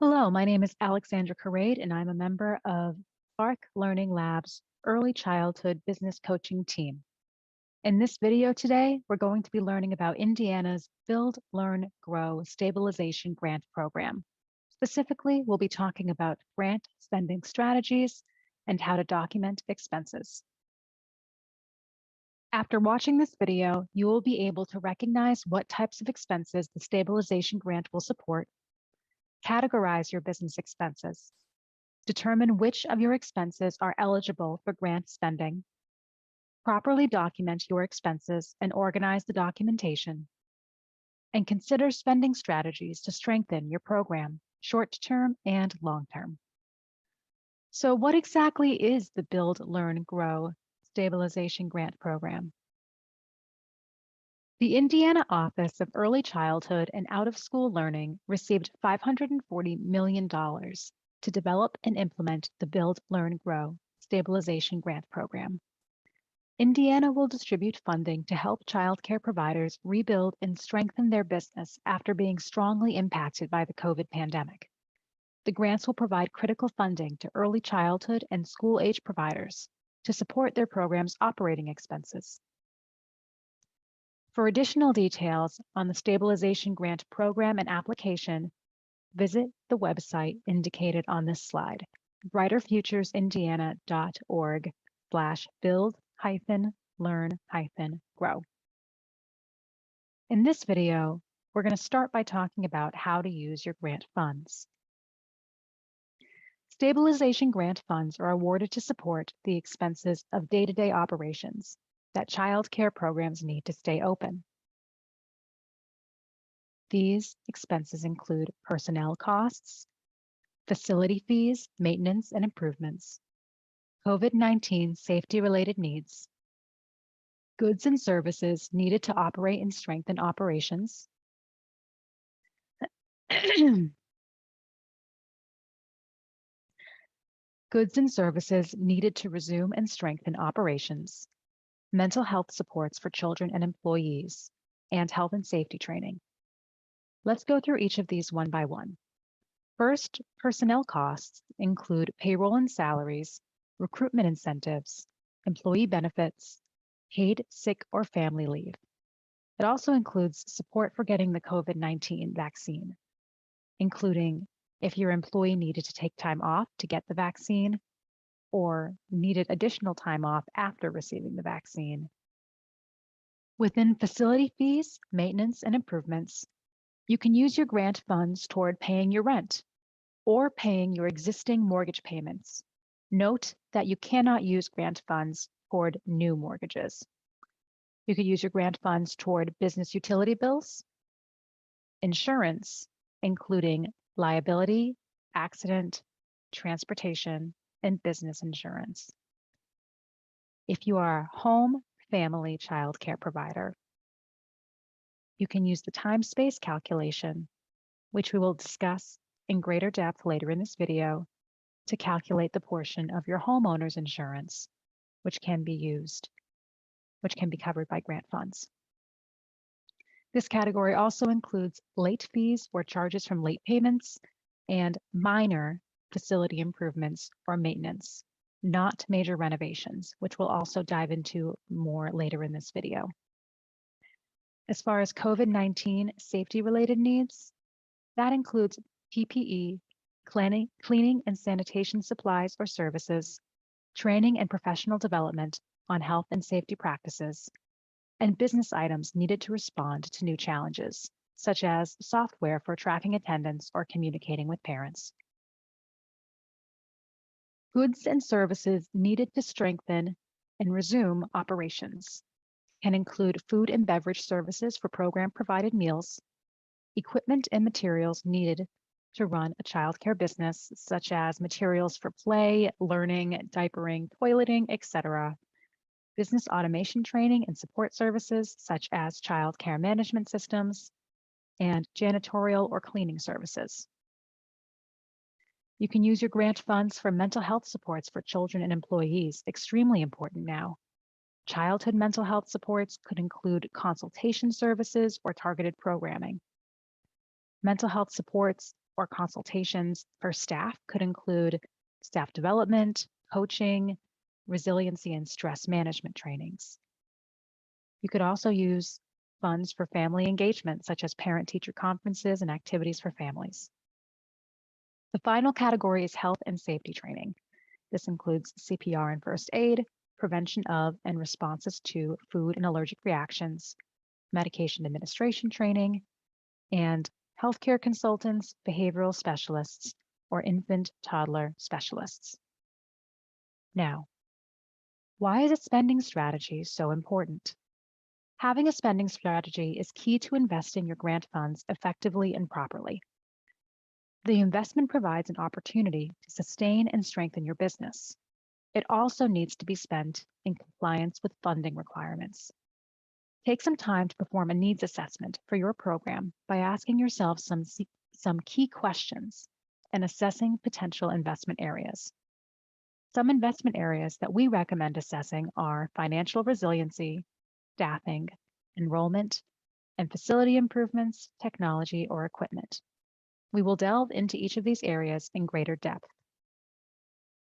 Hello, my name is Alexandra Carade, and I'm a member of Spark Learning Lab's Early Childhood Business Coaching team. In this video today, we're going to be learning about Indiana's Build, Learn, Grow Stabilization Grant Program. Specifically, we'll be talking about grant spending strategies and how to document expenses. After watching this video, you will be able to recognize what types of expenses the stabilization grant will support, categorize your business expenses, determine which of your expenses are eligible for grant spending, properly document your expenses and organize the documentation, and consider spending strategies to strengthen your program, short-term and long-term. So what exactly is the Build, Learn, Grow Stabilization Grant Program? The Indiana Office of Early Childhood and Out-of-School Learning received $540 million to develop and implement the Build, Learn, Grow Stabilization Grant Program. Indiana will distribute funding to help child care providers rebuild and strengthen their business after being strongly impacted by the COVID pandemic. The grants will provide critical funding to early childhood and school-age providers to support their program's operating expenses. For additional details on the Stabilization Grant Program and application, visit the website indicated on this slide, brighterfuturesindiana.org/build-learn-grow. In this video, we're going to start by talking about how to use your grant funds. Stabilization grant funds are awarded to support the expenses of day-to-day operations that child care programs need to stay open. These expenses include personnel costs, facility fees, maintenance and improvements, COVID-19 safety-related needs, goods and services needed to operate and strengthen operations, goods and services needed to resume and strengthen operations, mental health supports for children and employees, and health and safety training. Let's go through each of these one by one. First, personnel costs include payroll and salaries, recruitment incentives, employee benefits, paid sick or family leave. It also includes support for getting the COVID-19 vaccine, including if your employee needed to take time off to get the vaccine or needed additional time off after receiving the vaccine. Within facility fees, maintenance, and improvements, you can use your grant funds toward paying your rent or paying your existing mortgage payments. Note that you cannot use grant funds toward new mortgages. You could use your grant funds toward business utility bills, insurance, including liability, accident, transportation, and business insurance. If you are a home family child care provider, you can use the time-space calculation, which we will discuss in greater depth later in this video, to calculate the portion of your homeowner's insurance, which can be covered by grant funds. This category also includes late fees or charges from late payments and minor facility improvements or maintenance, not major renovations, which we'll also dive into more later in this video. As far as COVID-19 safety-related needs, that includes PPE, cleaning and sanitation supplies or services, training and professional development on health and safety practices, and business items needed to respond to new challenges, such as software for tracking attendance or communicating with parents. Goods and services needed to strengthen and resume operations can include food and beverage services for program-provided meals, equipment and materials needed to run a childcare business, such as materials for play, learning, diapering, toileting, etc., business automation training and support services, such as child care management systems, and janitorial or cleaning services. You can use your grant funds for mental health supports for children and employees, extremely important now. Childhood mental health supports could include consultation services or targeted programming. Mental health supports or consultations for staff could include staff development, coaching, resiliency, and stress management trainings. You could also use funds for family engagement, such as parent-teacher conferences and activities for families. The final category is health and safety training. This includes CPR and first aid, prevention of and responses to food and allergic reactions, medication administration training, and healthcare consultants, behavioral specialists, or infant toddler specialists. Now, why is a spending strategy so important? Having a spending strategy is key to investing your grant funds effectively and properly. The investment provides an opportunity to sustain and strengthen your business. It also needs to be spent in compliance with funding requirements. Take some time to perform a needs assessment for your program by asking yourself some key questions and assessing potential investment areas. Some investment areas that we recommend assessing are financial resiliency, staffing, enrollment, and facility improvements, technology, or equipment. We will delve into each of these areas in greater depth.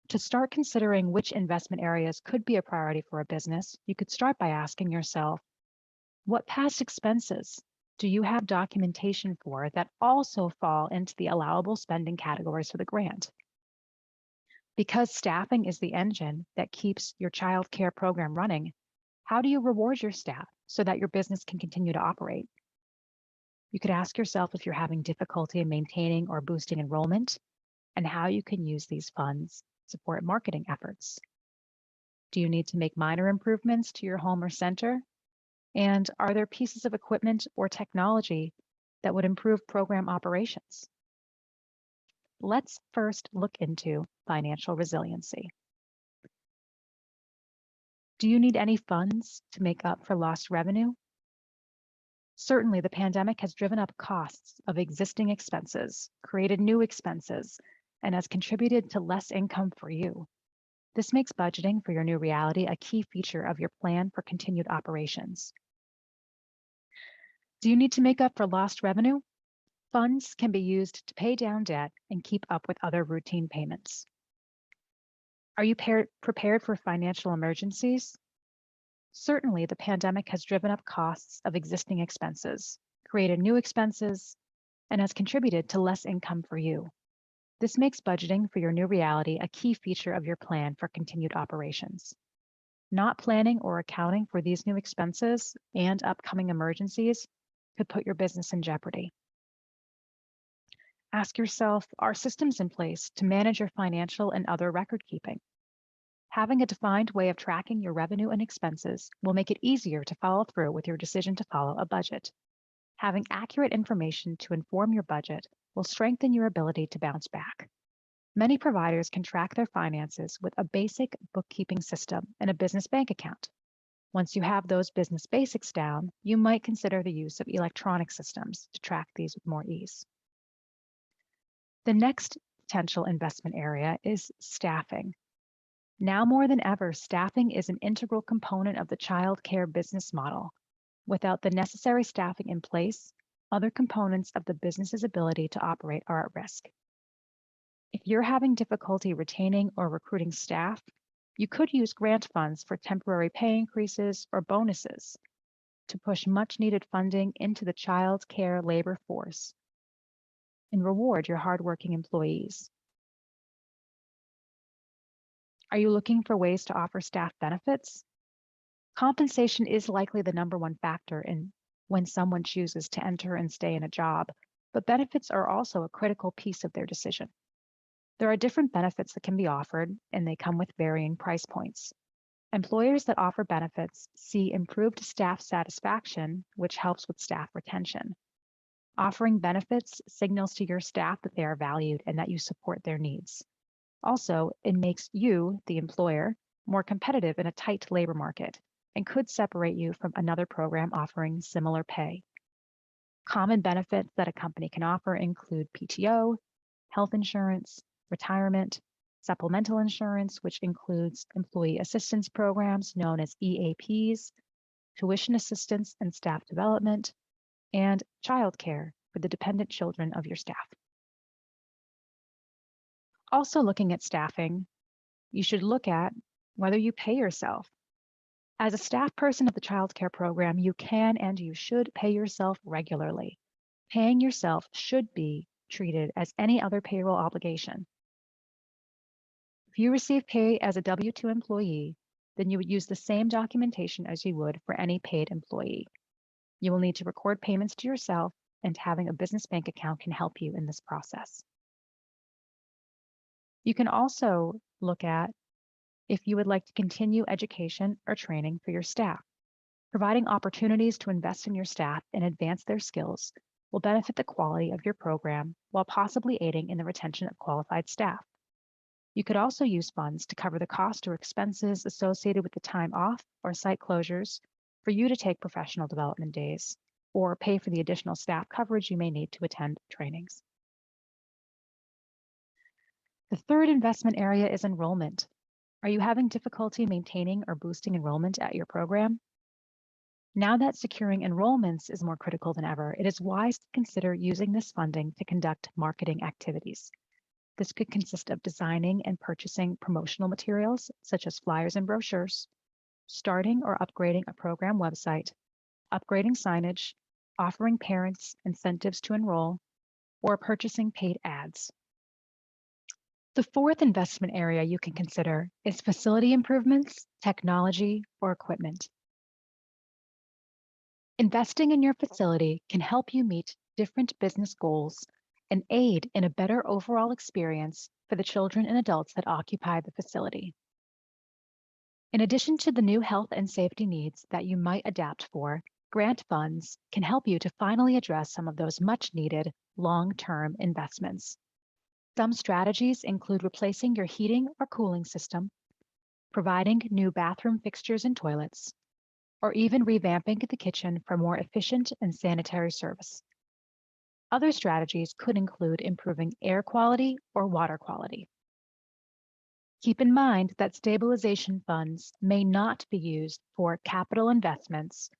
To start considering which investment areas could be a priority for a business, you could start by asking yourself, what past expenses do you have documentation for that also fall into the allowable spending categories for the grant? Because staffing is the engine that keeps your child care program running, how do you reward your staff so that your business can continue to operate? You could ask yourself if you're having difficulty in maintaining or boosting enrollment and how you can use these funds to support marketing efforts. Do you need to make minor improvements to your home or center? And are there pieces of equipment or technology that would improve program operations? Let's first look into financial resiliency. Do you need any funds to make up for lost revenue? Certainly, the pandemic has driven up costs of existing expenses, created new expenses, and has contributed to less income for you. This makes budgeting for your new reality a key feature of your plan for continued operations. Do you need to make up for lost revenue? Funds can be used to pay down debt and keep up with other routine payments. Are you prepared for financial emergencies? Certainly, the pandemic has driven up costs of existing expenses, created new expenses, and has contributed to less income for you. This makes budgeting for your new reality a key feature of your plan for continued operations. Not planning or accounting for these new expenses and upcoming emergencies could put your business in jeopardy. Ask yourself, are systems in place to manage your financial and other record keeping? Having a defined way of tracking your revenue and expenses will make it easier to follow through with your decision to follow a budget. Having accurate information to inform your budget will strengthen your ability to bounce back. Many providers can track their finances with a basic bookkeeping system and a business bank account. Once you have those business basics down, you might consider the use of electronic systems to track these with more ease. The next potential investment area is staffing. Now more than ever, staffing is an integral component of the child care business model. Without the necessary staffing in place, other components of the business's ability to operate are at risk. If you're having difficulty retaining or recruiting staff, you could use grant funds for temporary pay increases or bonuses to push much needed funding into the child care labor force and reward your hardworking employees. Are you looking for ways to offer staff benefits? Compensation is likely the number one factor in when someone chooses to enter and stay in a job, but benefits are also a critical piece of their decision. There are different benefits that can be offered, and they come with varying price points. Employers that offer benefits see improved staff satisfaction, which helps with staff retention. Offering benefits signals to your staff that they are valued and that you support their needs. Also, it makes you, the employer, more competitive in a tight labor market and could separate you from another program offering similar pay. Common benefits that a company can offer include PTO, health insurance, retirement, supplemental insurance, which includes employee assistance programs known as EAPs, tuition assistance and staff development, and childcare for the dependent children of your staff. Also looking at staffing, you should look at whether you pay yourself. As a staff person of the child care program, you can and you should pay yourself regularly. Paying yourself should be treated as any other payroll obligation. If you receive pay as a W-2 employee, then you would use the same documentation as you would for any paid employee. You will need to record payments to yourself, and having a business bank account can help you in this process. You can also look at if you would like to continue education or training for your staff. Providing opportunities to invest in your staff and advance their skills will benefit the quality of your program while possibly aiding in the retention of qualified staff. You could also use funds to cover the cost or expenses associated with the time off or site closures for you to take professional development days, or pay for the additional staff coverage you may need to attend trainings. The third investment area is enrollment. Are you having difficulty maintaining or boosting enrollment at your program? Now that securing enrollments is more critical than ever, it is wise to consider using this funding to conduct marketing activities. This could consist of designing and purchasing promotional materials, such as flyers and brochures, starting or upgrading a program website, upgrading signage, offering parents incentives to enroll, or purchasing paid ads. The fourth investment area you can consider is facility improvements, technology, or equipment. Investing in your facility can help you meet different business goals and aid in a better overall experience for the children and adults that occupy the facility. In addition to the new health and safety needs that you might adapt for, grant funds can help you to finally address some of those much needed long-term investments. Some strategies include replacing your heating or cooling system, providing new bathroom fixtures and toilets, or even revamping the kitchen for more efficient and sanitary service. Other strategies could include improving air quality or water quality. Keep in mind that stabilization funds may not be used for capital investments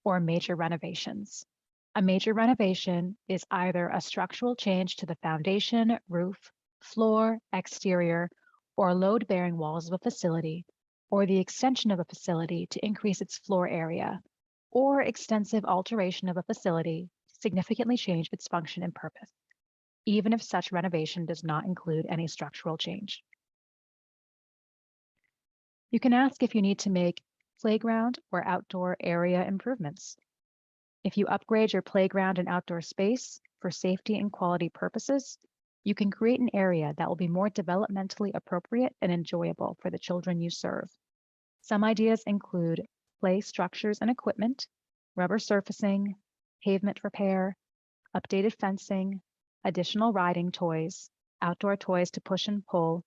or major renovations. A major renovation is either a structural change to the foundation, roof, floor, exterior, or load-bearing walls of a facility, or the extension of a facility to increase its floor area, or extensive alteration of a facility to significantly change its function and purpose, even if such renovation does not include any structural change. You can ask if you need to make playground or outdoor area improvements. If you upgrade your playground and outdoor space for safety and quality purposes, you can create an area that will be more developmentally appropriate and enjoyable for the children you serve. Some ideas include play structures and equipment, rubber surfacing, pavement repair, updated fencing, additional riding toys, outdoor toys to push and pull,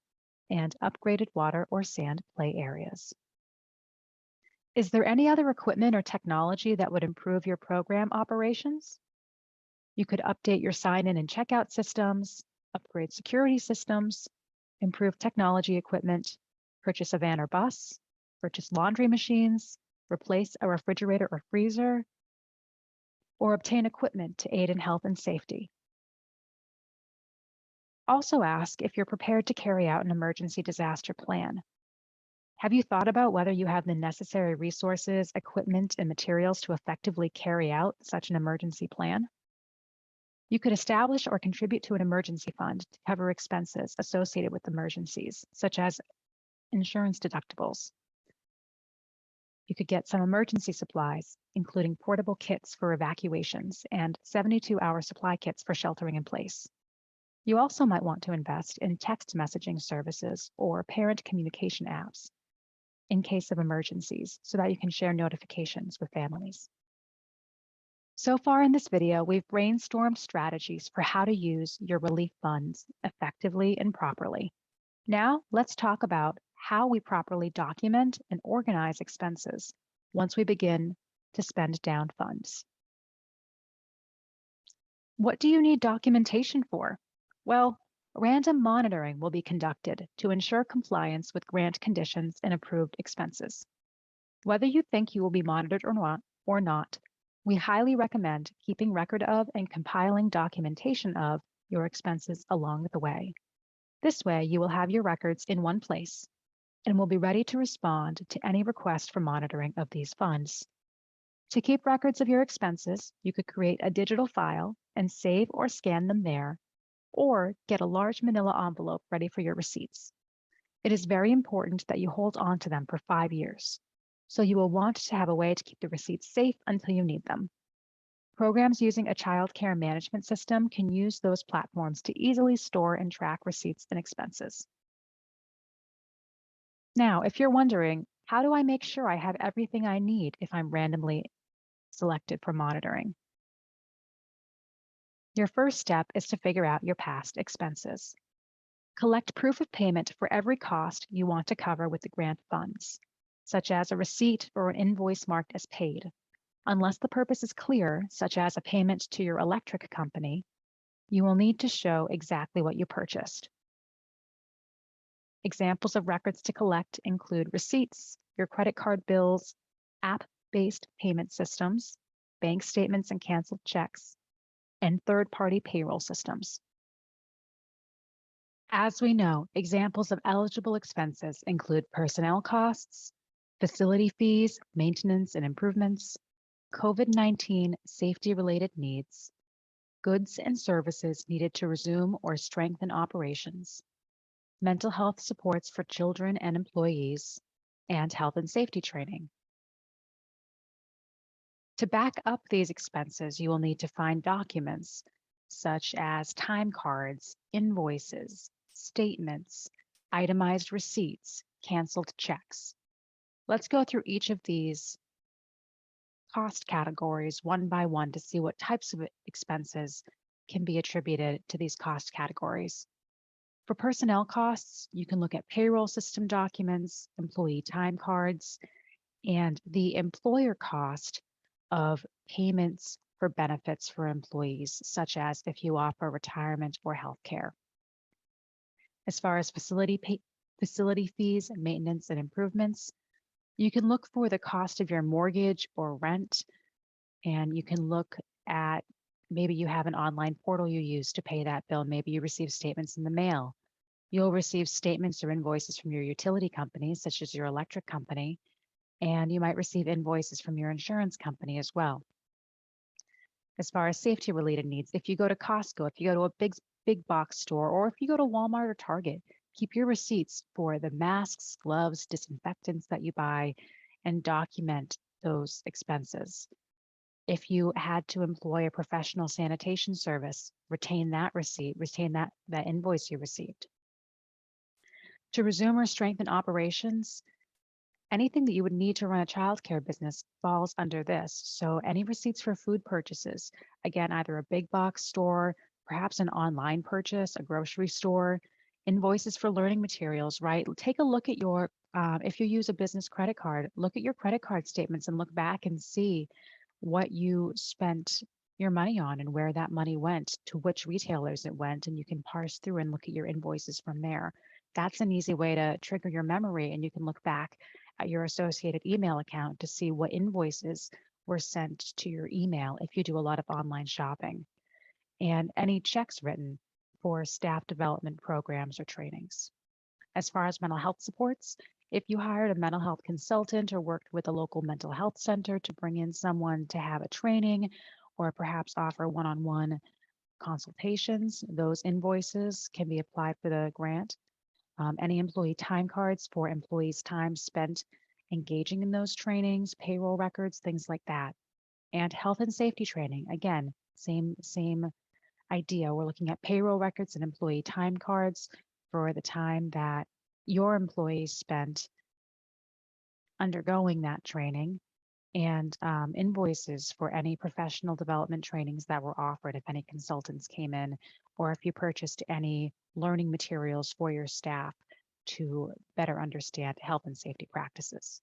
and upgraded water or sand play areas. Is there any other equipment or technology that would improve your program operations? You could update your sign-in and checkout systems, upgrade security systems, improve technology equipment, purchase a van or bus, purchase laundry machines, replace a refrigerator or freezer, or obtain equipment to aid in health and safety. Also ask if you're prepared to carry out an emergency disaster plan. Have you thought about whether you have the necessary resources, equipment, and materials to effectively carry out such an emergency plan? You could establish or contribute to an emergency fund to cover expenses associated with emergencies, such as insurance deductibles. You could get some emergency supplies, including portable kits for evacuations and 72-hour supply kits for sheltering in place. You also might want to invest in text messaging services or parent communication apps in case of emergencies so that you can share notifications with families. So far in this video, we've brainstormed strategies for how to use your relief funds effectively and properly. Now, let's talk about how we properly document and organize expenses once we begin to spend down funds. What do you need documentation for? Well, random monitoring will be conducted to ensure compliance with grant conditions and approved expenses. Whether you think you will be monitored or not, we highly recommend keeping record of and compiling documentation of your expenses along the way. This way, you will have your records in one place and will be ready to respond to any request for monitoring of these funds. To keep records of your expenses, you could create a digital file and save or scan them there, or get a large manila envelope ready for your receipts. It is very important that you hold on to them for 5 years. So you will want to have a way to keep the receipts safe until you need them. Programs using a child care management system can use those platforms to easily store and track receipts and expenses. Now, if you're wondering, how do I make sure I have everything I need if I'm randomly selected for monitoring? Your first step is to figure out your past expenses. Collect proof of payment for every cost you want to cover with the grant funds, such as a receipt or an invoice marked as paid. Unless the purpose is clear, such as a payment to your electric company, you will need to show exactly what you purchased. Examples of records to collect include receipts, your credit card bills, app-based payment systems, bank statements and canceled checks, and third-party payroll systems. As we know, examples of eligible expenses include personnel costs, facility fees, maintenance and improvements, COVID-19 safety-related needs, goods and services needed to resume or strengthen operations, mental health supports for children and employees, and health and safety training. To back up these expenses, you will need to find documents such as time cards, invoices, statements, itemized receipts, canceled checks. Let's go through each of these cost categories one by one to see what types of expenses can be attributed to these cost categories. For personnel costs, you can look at payroll system documents, employee time cards, and the employer cost of payments for benefits for employees, such as if you offer retirement or health care. As far as facility fees, maintenance, and improvements, you can look for the cost of your mortgage or rent, and you can look at maybe you have an online portal you use to pay that bill. Maybe you receive statements in the mail. You'll receive statements or invoices from your utility companies, such as your electric company, and you might receive invoices from your insurance company as well. As far as safety related needs, if you go to Costco, if you go to a big box store, or if you go to Walmart or Target, keep your receipts for the masks, gloves, disinfectants that you buy, and document those expenses. If you had to employ a professional sanitation service, retain that receipt, retain that invoice you received. To resume or strengthen operations, anything that you would need to run a childcare business falls under this. So any receipts for food purchases, again, either a big box store, perhaps an online purchase, a grocery store, invoices for learning materials, right? Take a look at your, if you use a business credit card, look at your credit card statements and look back and see what you spent your money on and where that money went, to which retailers it went, and you can parse through and look at your invoices from there. That's an easy way to trigger your memory, and you can look back at your associated email account to see what invoices were sent to your email if you do a lot of online shopping, and any checks written for staff development programs or trainings. As far as mental health supports, if you hired a mental health consultant or worked with a local mental health center to bring in someone to have a training or perhaps offer one-on-one consultations, those invoices can be applied for the grant. Any employee time cards for employees' time spent engaging in those trainings, payroll records, things like that. And health and safety training, again, same idea. We're looking at payroll records and employee time cards for the time that your employees spent undergoing that training, and invoices for any professional development trainings that were offered if any consultants came in, or if you purchased any learning materials for your staff to better understand health and safety practices.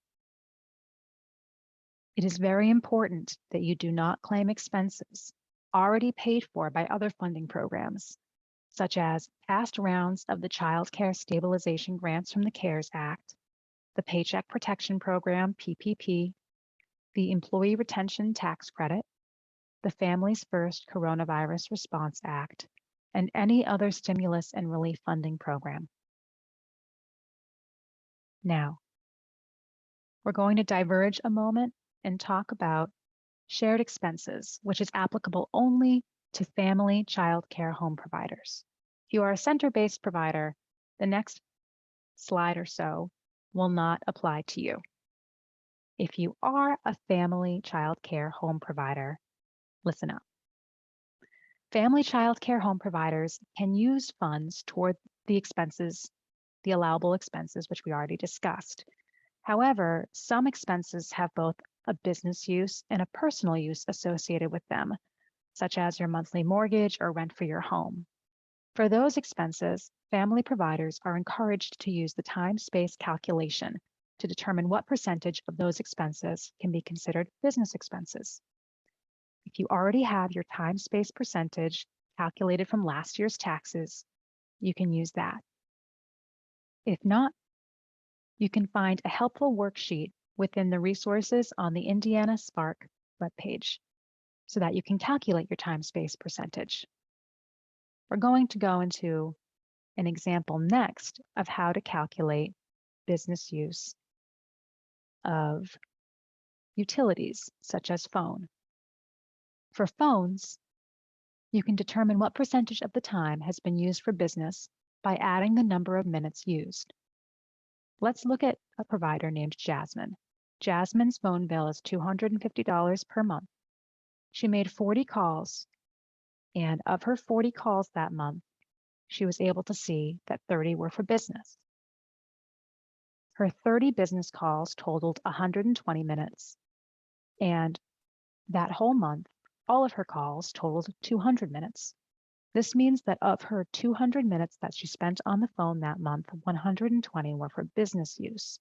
It is very important that you do not claim expenses already paid for by other funding programs, such as past rounds of the Child Care Stabilization grants from the CARES Act, the Paycheck Protection Program, PPP, the Employee Retention Tax Credit, the Families First Coronavirus Response Act, and any other stimulus and relief funding program. Now, we're going to diverge a moment and talk about shared expenses, which is applicable only to family child care home providers. If you are a center-based provider, the next slide or so will not apply to you. If you are a family child care home provider, listen up. Family child care home providers can use funds toward the expenses, the allowable expenses, which we already discussed. However, some expenses have both a business use and a personal use associated with them, such as your monthly mortgage or rent for your home. For those expenses, family providers are encouraged to use the time-space calculation to determine what percentage of those expenses can be considered business expenses. If you already have your time-space percentage calculated from last year's taxes, you can use that. If not, you can find a helpful worksheet within the resources on the Indiana Spark webpage so that you can calculate your time-space percentage. We're going to go into an example next of how to calculate business use of utilities, such as phone. For phones, you can determine what percentage of the time has been used for business by adding the number of minutes used. Let's look at a provider named Jasmine. Jasmine's phone bill is $250 per month. She made 40 calls, and of her 40 calls that month, she was able to see that 30 were for business. Her 30 business calls totaled 120 minutes, and that whole month, all of her calls totaled 200 minutes. This means that of her 200 minutes that she spent on the phone that month, 120 were for business use.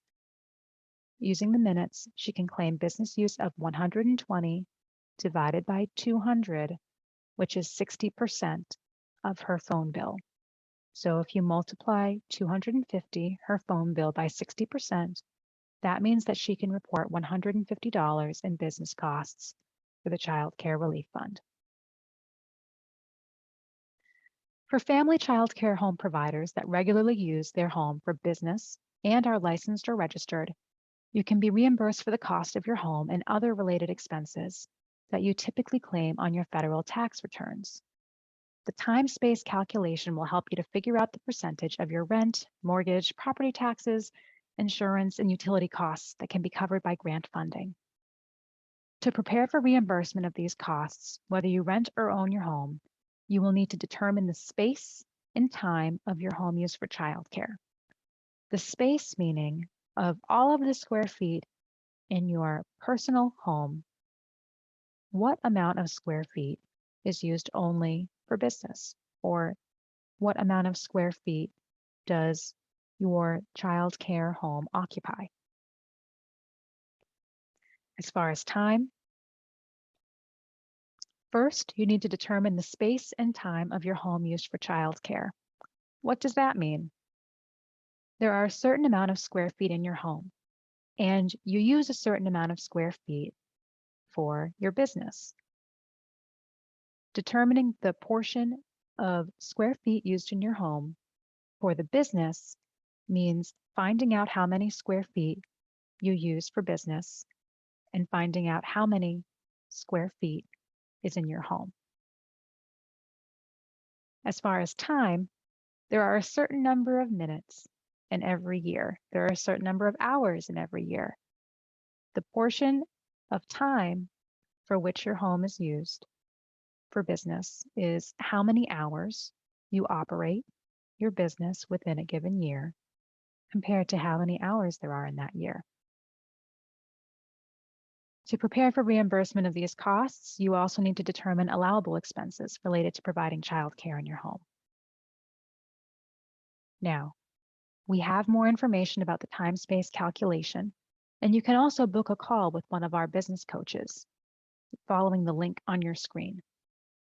Using the minutes, she can claim business use of 120 divided by 200, which is 60% of her phone bill. So if you multiply 250, her phone bill, by 60%, that means that she can report $150 in business costs for the Child Care Relief Fund. For family child care home providers that regularly use their home for business and are licensed or registered, you can be reimbursed for the cost of your home and other related expenses that you typically claim on your federal tax returns. The time-space calculation will help you to figure out the percentage of your rent, mortgage, property taxes, insurance, and utility costs that can be covered by grant funding. To prepare for reimbursement of these costs, whether you rent or own your home, you will need to determine the space and time of your home use for childcare. The space meaning of all of the square feet in your personal home, what amount of square feet is used only for business, or what amount of square feet does your child care home occupy? As far as time, first, you need to determine the space and time of your home used for childcare. What does that mean? There are a certain amount of square feet in your home, and you use a certain amount of square feet for your business. Determining the portion of square feet used in your home for the business means finding out how many square feet you use for business and finding out how many square feet is in your home. As far as time, there are a certain number of minutes in every year. There are a certain number of hours in every year. The portion of time for which your home is used for business is how many hours you operate your business within a given year compared to how many hours there are in that year. To prepare for reimbursement of these costs, you also need to determine allowable expenses related to providing childcare in your home. Now, we have more information about the time-space calculation, and you can also book a call with one of our business coaches following the link on your screen.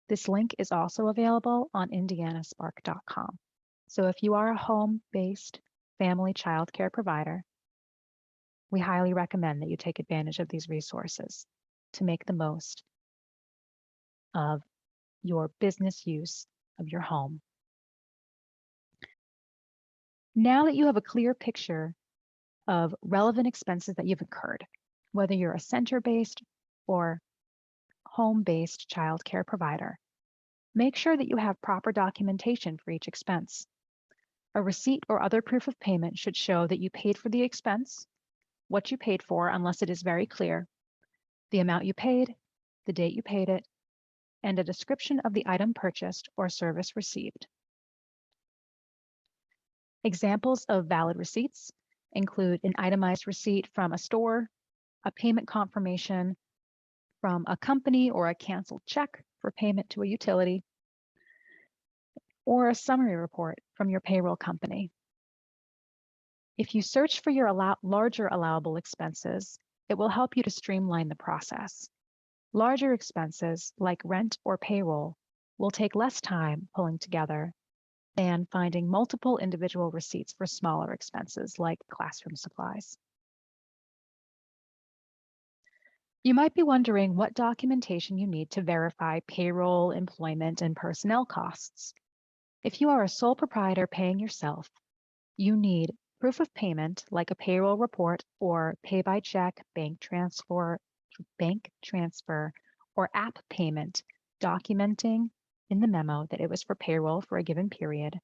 This link is also available on indianaspark.com. So if you are a home-based family childcare provider, we highly recommend that you take advantage of these resources to make the most of your business use of your home. Now that you have a clear picture of relevant expenses that you've incurred, whether you're a center-based or home-based childcare provider, make sure that you have proper documentation for each expense. A receipt or other proof of payment should show that you paid for the expense, what you paid for, unless it is very clear, the amount you paid, the date you paid it, and a description of the item purchased or service received. Examples of valid receipts include an itemized receipt from a store, a payment confirmation from a company or a canceled check for payment to a utility, or a summary report from your payroll company. If you search for your larger allowable expenses, it will help you to streamline the process. Larger expenses like rent or payroll will take less time pulling together than finding multiple individual receipts for smaller expenses like classroom supplies. You might be wondering what documentation you need to verify payroll, employment, and personnel costs. If you are a sole proprietor paying yourself, you need proof of payment like a payroll report or pay by check, bank transfer, or app payment documenting in the memo that it was for payroll for a given period,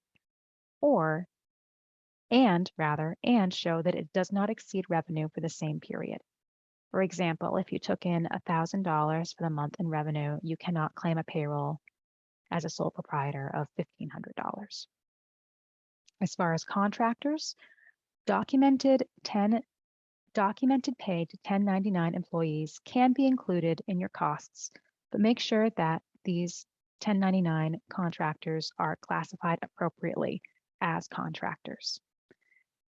and show that it does not exceed revenue for the same period. For example, if you took in $1,000 for the month in revenue, you cannot claim a payroll as a sole proprietor of $1,500. As far as contractors, documented paid to 1099 employees can be included in your costs, but make sure that these 1099 contractors are classified appropriately as contractors.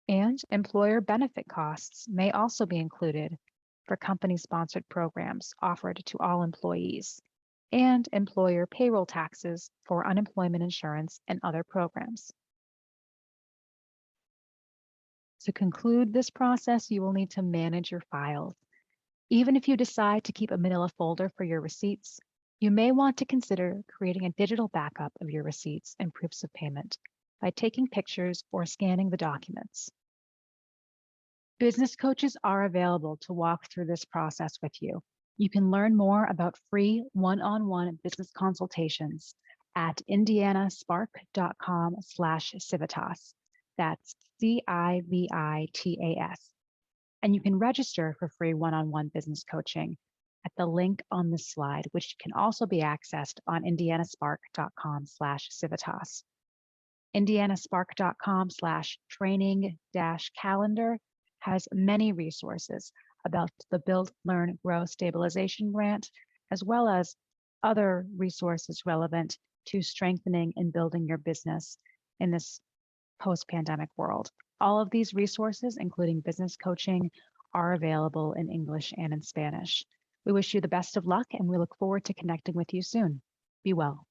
And employer benefit costs may also be included for company-sponsored programs offered to all employees, and employer payroll taxes for unemployment insurance and other programs. To conclude this process, you will need to manage your files. Even if you decide to keep a manila folder for your receipts, you may want to consider creating a digital backup of your receipts and proofs of payment by taking pictures or scanning the documents. Business coaches are available to walk through this process with you. You can learn more about free one-on-one business consultations at indianaspark.com/civitas. That's CIVITAS. And you can register for free one-on-one business coaching at the link on this slide, which can also be accessed on indianaspark.com/civitas. indianaspark.com/training-calendar has many resources about the Build, Learn, Grow Stabilization Grant, as well as other resources relevant to strengthening and building your business in this post-pandemic world. All of these resources, including business coaching, are available in English and in Spanish. We wish you the best of luck, and we look forward to connecting with you soon. Be well.